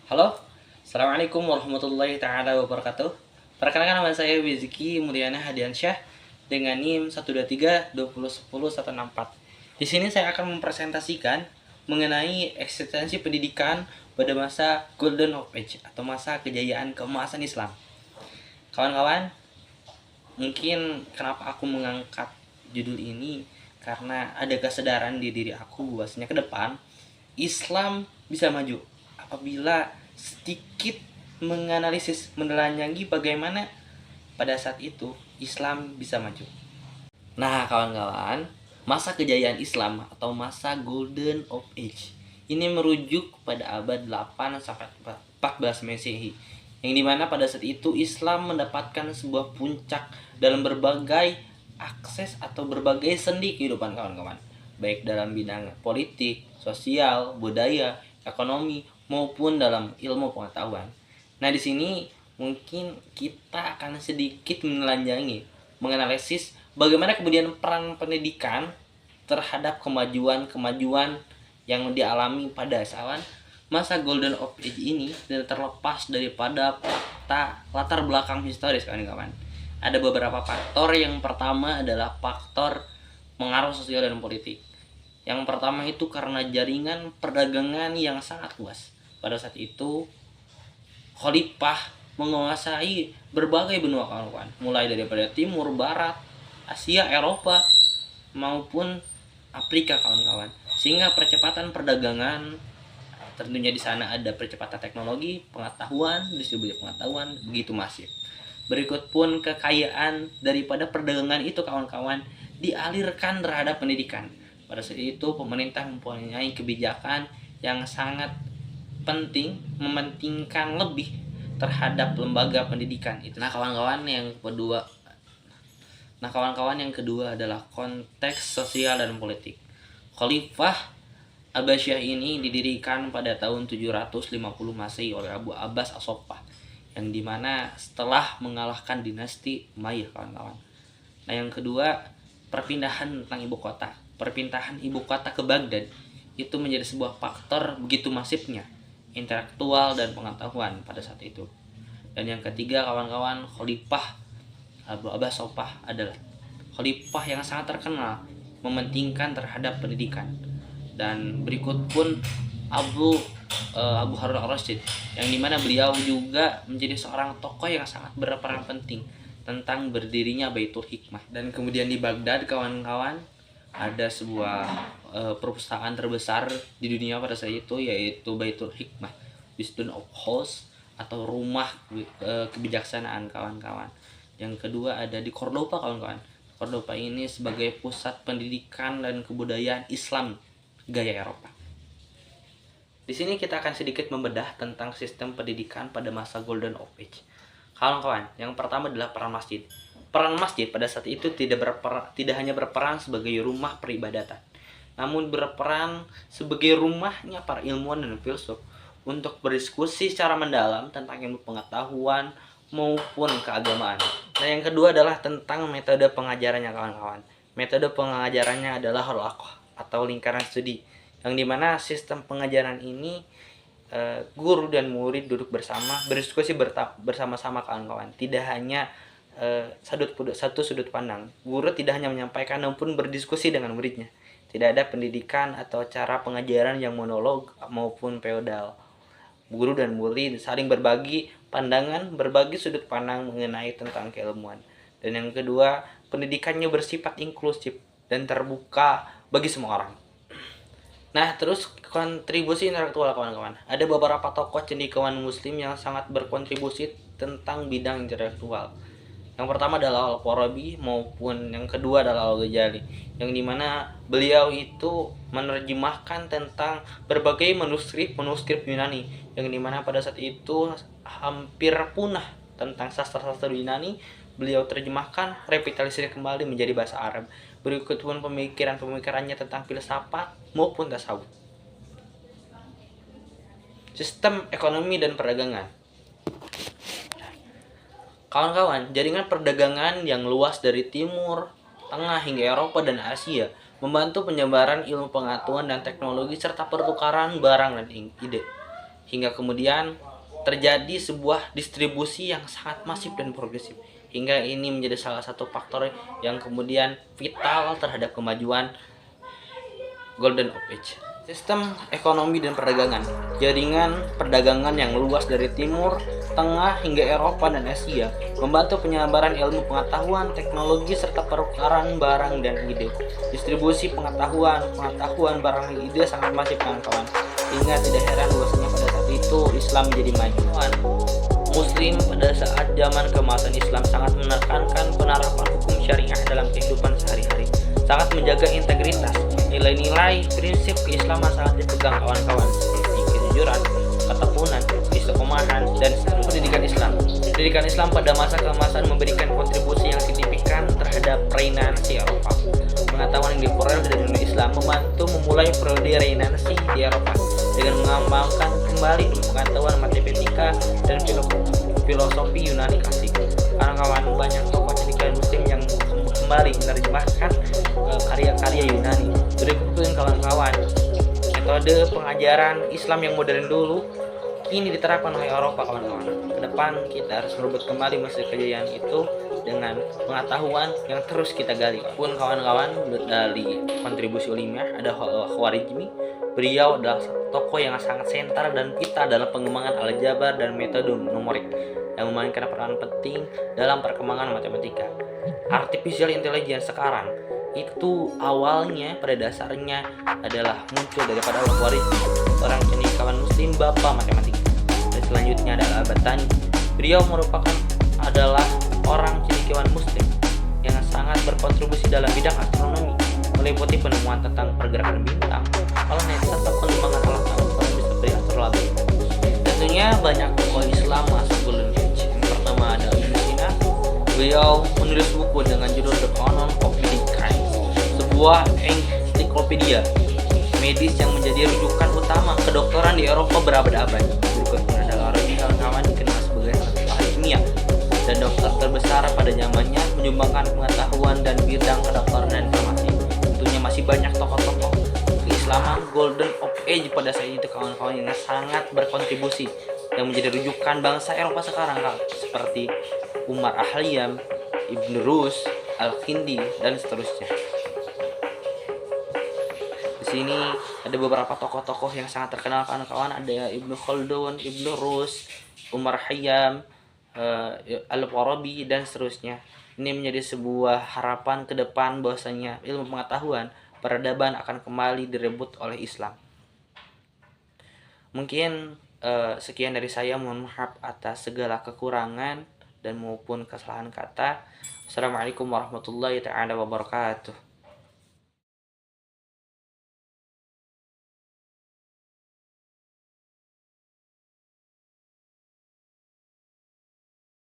Halo, Assalamualaikum warahmatullahi taala wabarakatuh. Perkenalkan, nama saya Wizki Mulyana Hadiansyah dengan NIM 1232010 Di sini saya akan mempresentasikan mengenai eksistensi pendidikan pada masa Golden of Age atau masa kejayaan keemasan Islam. Kawan-kawan, mungkin kenapa aku mengangkat judul ini karena ada kesadaran di diri aku bahwasanya ke depan Islam bisa maju apabila sedikit menganalisis, menelanjangi bagaimana pada saat itu Islam bisa maju. Nah, kawan-kawan, masa kejayaan Islam atau masa Golden of Age ini merujuk pada abad 8 sampai 14 Masehi, yang dimana pada saat itu Islam mendapatkan sebuah puncak dalam berbagai akses atau berbagai sendi kehidupan kawan-kawan, baik dalam bidang politik, sosial, budaya, ekonomi, maupun dalam ilmu pengetahuan. Nah, di sini mungkin kita akan sedikit menelanjangi, menganalisis bagaimana kemudian peran pendidikan terhadap kemajuan-kemajuan yang dialami pada masa Golden of Age ini, dan terlepas daripada fakta latar belakang historis kawan-kawan. Ada beberapa faktor. Yang pertama adalah faktor pengaruh sosial dan politik. Yang pertama itu karena jaringan perdagangan yang sangat luas. Pada saat itu Khalifah menguasai berbagai benua kawan-kawan, mulai daripada timur, barat, Asia, Eropa maupun Afrika kawan-kawan. Sehingga percepatan perdagangan, tentunya di sana ada percepatan teknologi, pengetahuan, distribusi pengetahuan begitu masif. Berikut pun kekayaan daripada perdagangan itu kawan-kawan dialirkan terhadap pendidikan. Pada saat itu pemerintah mempunyai kebijakan yang sangat penting, mementingkan lebih terhadap lembaga pendidikan itu. Nah kawan-kawan yang kedua adalah konteks sosial dan politik. Khalifah Abbasiyah ini didirikan pada tahun 750 Masehi oleh Abu Abbas As-Saffah, yang dimana setelah mengalahkan dinasti Umayyah kawan-kawan. Nah yang kedua, perpindahan tentang ibu kota. Perpindahan ibu kota ke Baghdad itu menjadi sebuah faktor begitu masifnya intelektual dan pengetahuan pada saat itu. Dan yang ketiga kawan-kawan, Khalifah Abu Abbas As-Saffah adalah khalifah yang sangat terkenal mementingkan terhadap pendidikan. Dan berikut pun Abu Harun Ar-Rasyid, yang dimana beliau juga menjadi seorang tokoh yang sangat berperan penting tentang berdirinya Baitul Hikmah. Dan kemudian di Baghdad kawan-kawan ada sebuah perpustakaan terbesar di dunia pada saat itu, yaitu Baitul Hikmah, Wisdom of House atau rumah kebijaksanaan kawan-kawan. Yang kedua ada di Cordoba kawan-kawan. Cordoba ini sebagai pusat pendidikan dan kebudayaan Islam gaya Eropa. Di sini kita akan sedikit membedah tentang sistem pendidikan pada masa Golden of Age. Kawan-kawan, yang pertama adalah peran masjid. Peran masjid pada saat itu tidak hanya berperan sebagai rumah peribadatan, namun berperan sebagai rumahnya para ilmuwan dan filsuf untuk berdiskusi secara mendalam tentang ilmu pengetahuan maupun keagamaan. Nah yang kedua adalah tentang metode pengajarannya kawan-kawan. Metode pengajarannya adalah halaqah atau lingkaran studi, yang dimana sistem pengajaran ini guru dan murid duduk bersama, berdiskusi bersama-sama kawan-kawan. Tidak hanya satu sudut pandang. Guru tidak hanya menyampaikan namun berdiskusi dengan muridnya. Tidak ada pendidikan atau cara pengajaran yang monolog maupun feodal. Guru dan murid saling berbagi pandangan, berbagi sudut pandang mengenai tentang keilmuan. Dan yang kedua, pendidikannya bersifat inklusif dan terbuka bagi semua orang. Nah, terus kontribusi intelektual kawan-kawan. Ada beberapa tokoh cendekiawan muslim yang sangat berkontribusi tentang bidang intelektual. Yang pertama adalah Al-Farabi, maupun yang kedua adalah Al-Ghazali, yang dimana beliau itu menerjemahkan tentang berbagai manuskrip Yunani, yang dimana pada saat itu hampir punah tentang sastra-sastra Yunani. Beliau terjemahkan, revitalisasi kembali menjadi bahasa Arab. Berikut pun pemikirannya tentang filsafat maupun tasawuf. Sistem ekonomi dan perdagangan. Kawan-kawan, jaringan perdagangan yang luas dari Timur Tengah hingga Eropa dan Asia membantu penyebaran ilmu pengetahuan dan teknologi serta pertukaran barang dan ide. hingga kemudian terjadi sebuah distribusi yang sangat masif dan progresif, hingga ini menjadi salah satu faktor yang kemudian vital terhadap kemajuan Golden Age. Sistem ekonomi dan perdagangan. Jaringan perdagangan yang luas dari Timur Tengah hingga Eropa dan Asia membantu penyebaran ilmu pengetahuan, teknologi, serta pertukaran barang dan ide. Distribusi pengetahuan, barang dan ide sangat masif, kawan-kawan. Hingga tidak heran bahwasanya pada saat itu Islam menjadi majuan. Muslim pada saat zaman keemasan Islam sangat menekankan penerapan hukum syariah dalam kehidupan sehari-hari, sangat menjaga integritas. Nilai-nilai prinsip keislaman sangat dipegang, kawan-kawan, seperti kejujuran, ketekunan, istiqomahan, dan pendidikan Islam. Pendidikan Islam pada masa keemasan memberikan kontribusi yang signifikan terhadap Renaissance Eropa. Pengetahuan yang diperoleh dari dunia Islam membantu memulai periode Renaissance di Eropa dengan mengembangkan kembali pengetahuan matematika dan filosofi Yunani klasik. Kawan-kawan, banyak tokoh cendekiawan Muslim yang kembali menerjemahkan karya-karya Yunani. Berikut kawan-kawan, metode pengajaran Islam yang modern dulu kini diterapkan oleh Eropa, kawan-kawan. Kedepan kita harus merebut kembali masa kejayaan itu dengan pengetahuan yang terus kita gali. Pun kawan-kawan, dari kontribusi ilmiah ada Khwarizmi. Beliau adalah tokoh yang sangat sentral dan vital dalam pengembangan aljabar dan metode numerik yang memainkan peran penting dalam perkembangan matematika. Artificial intelligence sekarang itu awalnya pada dasarnya adalah muncul daripada Khwarizmi, seorang cendekiawan Muslim bapak matematika. Dan selanjutnya adalah Al-Battani. Beliau adalah orang cendekiawan Muslim yang sangat berkontribusi dalam bidang astronomi, meliputi penemuan tentang pergerakan bintang, planet, serta pengembangan alat astronomi seperti astrolabe. Tentunya banyak tokoh Islam masuk Golden Age. Yang pertama ada Ibn Sina. Beliau menulis buku dengan judul The Canon of Medicine, sebuah ensiklopedia medis yang menjadi rujukan utama kedokteran di Eropa berabad-abad. Berikutnya adalah Rabi, kawan-kawan, dikenal sebagai ahli kimia dan dokter terbesar pada zamannya, menyumbangkan pengetahuan dan bidang kedokteran dan farmasi. Tentunya masih banyak tokoh-tokoh keislaman Golden Age pada saat itu, kawan-kawan, yang sangat berkontribusi yang menjadi rujukan bangsa Eropa sekarang, seperti Umar Al-Khayyam, Ibn Rus, Al-Kindi, dan seterusnya. Di sini ada beberapa tokoh-tokoh yang sangat terkenal, kawan-kawan. Ada Ibnu Khaldun, Ibn Rus, Umar Khayyam, Al-Farabi, dan seterusnya. Ini menjadi sebuah harapan ke depan bahwasanya ilmu pengetahuan, peradaban akan kembali direbut oleh Islam. Mungkin sekian dari saya. Mohon maaf atas segala kekurangan dan maupun kesalahan kata. Assalamualaikum warahmatullahi wabarakatuh.